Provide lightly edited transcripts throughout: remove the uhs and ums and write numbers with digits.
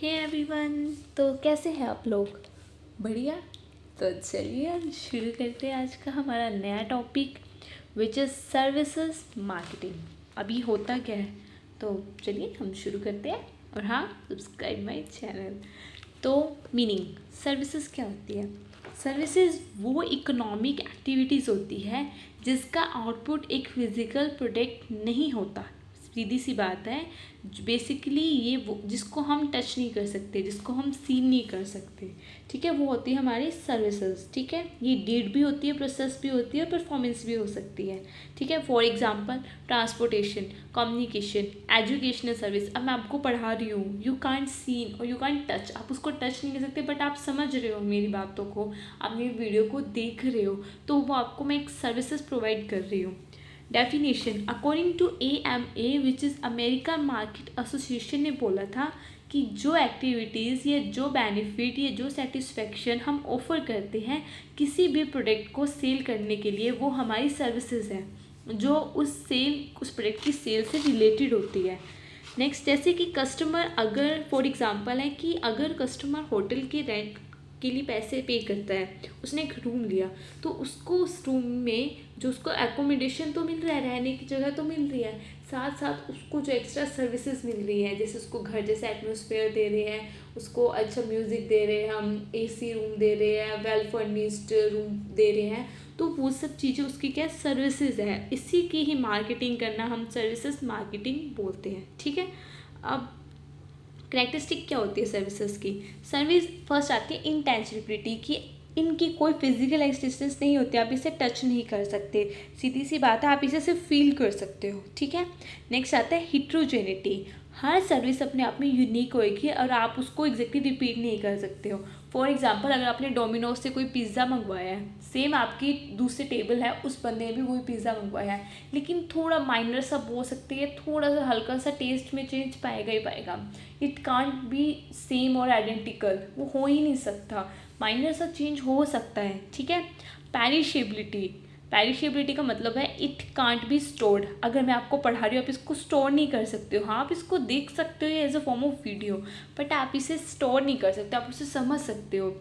Hey everyone. तो कैसे हैं आप लोग? बढ़िया। तो चलिए हम शुरू करते हैं आज का हमारा नया topic which is services marketing. अभी होता क्या है, तो चलिए हम शुरू करते हैं। और हाँ, सब्सक्राइब माय चैनल। तो मीनिंग सर्विसेज क्या होती है? सर्विसेज वो इकोनॉमिक एक्टिविटीज़ होती है जिसका आउटपुट एक फिज़िकल प्रोडक्ट नहीं होता। सीधी सी बात है, बेसिकली ये वो जिसको हम टच नहीं कर सकते, जिसको हम सीन नहीं कर सकते, ठीक है, वो होती है हमारी सर्विसेज। ठीक है, ये डीड भी होती है, प्रोसेस भी होती है, परफॉर्मेंस भी हो सकती है। ठीक है, for example transportation, communication, educational service. अब मैं आपको पढ़ा रही हूँ, यू कांट सीन और यू कांट टच, आप उसको टच नहीं कर सकते बट आप समझ रहे हो मेरी बातों को, आप मेरी वीडियो को देख रहे हो, तो वो आपको मैं एक सर्विसेज प्रोवाइड कर रही हूँ। Definition according to AMA which is American market association ने बोला था कि जो एक्टिविटीज़ या जो बेनिफिट या जो सेटिस्फेक्शन हम ऑफ़र करते हैं किसी भी प्रोडक्ट को सेल करने के लिए, वो हमारी सर्विसेज है जो उस प्रोडक्ट की सेल से रिलेटेड होती है। नेक्स्ट, जैसे कि कस्टमर, अगर फॉर एग्जांपल है कि अगर कस्टमर होटल के रेंट के लिए पैसे पे करता है, उसने एक रूम लिया, तो उसको उस रूम में जो उसको एकोमोडेशन तो मिल रहा है, रहने की जगह तो मिल रही है, साथ साथ उसको जो एक्स्ट्रा सर्विसेज मिल रही है, जैसे उसको घर जैसे एटमोसफेयर दे रहे हैं, उसको अच्छा म्यूज़िक दे रहे हैं, हम AC रूम दे रहे हैं, वेल फर्निश्ड रूम दे रहे हैं, तो वो सब चीज़ें उसकी क्या सर्विसेज है। इसी की ही मार्केटिंग करना हम सर्विसेज मार्केटिंग बोलते हैं। ठीक है, अब करेक्टरिस्टिक क्या होती है सर्विसेज की? सर्विस फर्स्ट आती है इंटेंजिबिलिटी की, इनकी कोई फिजिकल एक्सिस्टेंस नहीं होती, आप इसे टच नहीं कर सकते, सीधी सी बात है, आप इसे सिर्फ फील कर सकते हो। ठीक है, नेक्स्ट आता है हिट्रोजेनिटी। हर सर्विस अपने आप में यूनिक होएगी और आप उसको एग्जैक्टली रिपीट नहीं कर सकते हो। फॉर एग्जांपल, अगर आपने डोमिनोज से कोई पिज़्ज़ा मंगवाया है, सेम आपकी दूसरे टेबल है, उस बंदे ने भी वही पिज़्ज़ा मंगवाया है, लेकिन थोड़ा माइनर सा बोल सकते हैं, थोड़ा सा हल्का सा टेस्ट में चेंज पाएगा ही पाएगा। इट कांट बी सेम और आइडेंटिकल, वो हो ही नहीं सकता, माइनर सा चेंज हो सकता है। ठीक है, पेरिशेबिलिटी। पेरिशेबिलिटी का मतलब है इट कांट बी स्टोर्ड। अगर मैं आपको पढ़ा रही हूँ, आप इसको स्टोर नहीं कर सकते हो। हाँ, आप इसको देख सकते हो as a form of video, but आप इसे स्टोर नहीं कर सकते, आप उसे समझ सकते हो।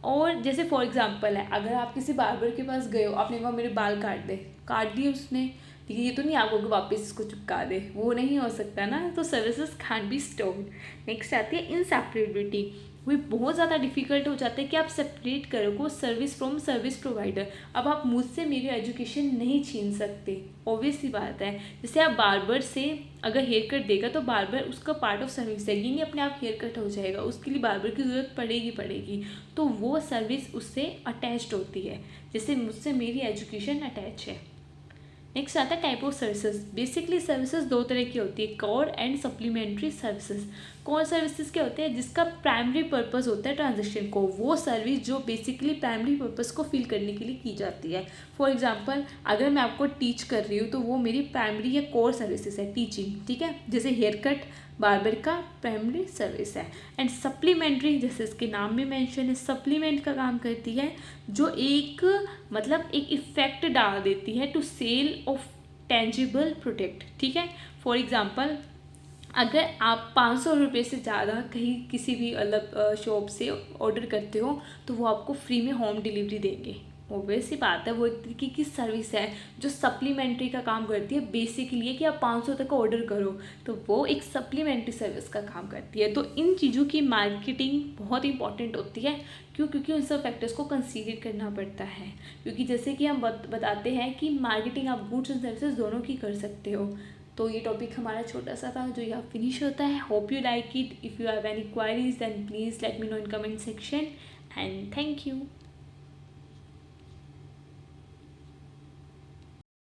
और जैसे फॉर एग्जांपल है, अगर आप किसी बार्बर के पास गए हो, आपने कहा मेरे बाल काट दिए उसने, लेकिन ये तो नहीं आपको कि वापस इसको चिपका दे, वो नहीं हो सकता ना, तो services can be stored. Next आती है इनसेपरेबिलिटी। वो बहुत ज़्यादा डिफिकल्ट हो जाता है कि आप सेपरेट करोगे सर्विस फ्रॉम सर्विस प्रोवाइडर। अब आप मुझसे मेरी एजुकेशन नहीं छीन सकते, ऑब्वियस सी बात है। जैसे आप बार्बर से अगर हेयर कट देगा तो बार्बर उसका पार्ट ऑफ सर्विस है, ये नहीं अपने आप हेयर कट हो जाएगा, उसके लिए बार्बर की ज़रूरत पड़ेगी, तो वो सर्विस उससे अटैच्ड होती है, जैसे मुझसे मेरी एजुकेशन अटैच है। नेक्स्ट आता है type of services. Basically services दो तरह की होती है, core and supplementary services. Core services क्या होते हैं? जिसका प्राइमरी पर्पस होता है ट्रांजेक्शन को, वो सर्विस जो बेसिकली प्राइमरी पर्पस को फिल करने के लिए की जाती है। फॉर एग्जांपल, अगर मैं आपको टीच कर रही हूँ तो वो मेरी प्राइमरी या कोर सर्विसेज है, टीचिंग। ठीक है, जैसे हेयर कट बार्बर का प्राइमरी सर्विस है। एंड सप्लीमेंट्री, जैसे इसके नाम में मेंशन है, सप्लीमेंट का काम करती है, जो एक मतलब एक इफेक्ट डाल देती है to sale of tangible product. ठीक है, फॉर एग्जांपल, अगर आप 500 रुपये से ज़्यादा कहीं किसी भी अलग शॉप से ऑर्डर करते हो, तो वो आपको फ्री में होम डिलीवरी देंगे। ऑब्वियस सी बात है, वो एक तरीके की सर्विस है जो सप्लीमेंट्री का काम करती है। बेसिकली कि आप 500 तक का ऑर्डर करो, तो वो एक सप्लीमेंट्री सर्विस का काम करती है। तो इन चीज़ों की मार्केटिंग बहुत इंपॉर्टेंट होती है। क्यों? क्योंकि उन सब फैक्टर्स को कंसीडर करना पड़ता है। क्योंकि जैसे कि हम बताते हैं कि मार्केटिंग आप गुड्स एंड सर्विसेज दोनों की कर सकते हो। तो ये टॉपिक हमारा छोटा सा था जो यहाँ फिनिश होता है। Hope you like it. If you have any queries then please let me know in comment section and thank you.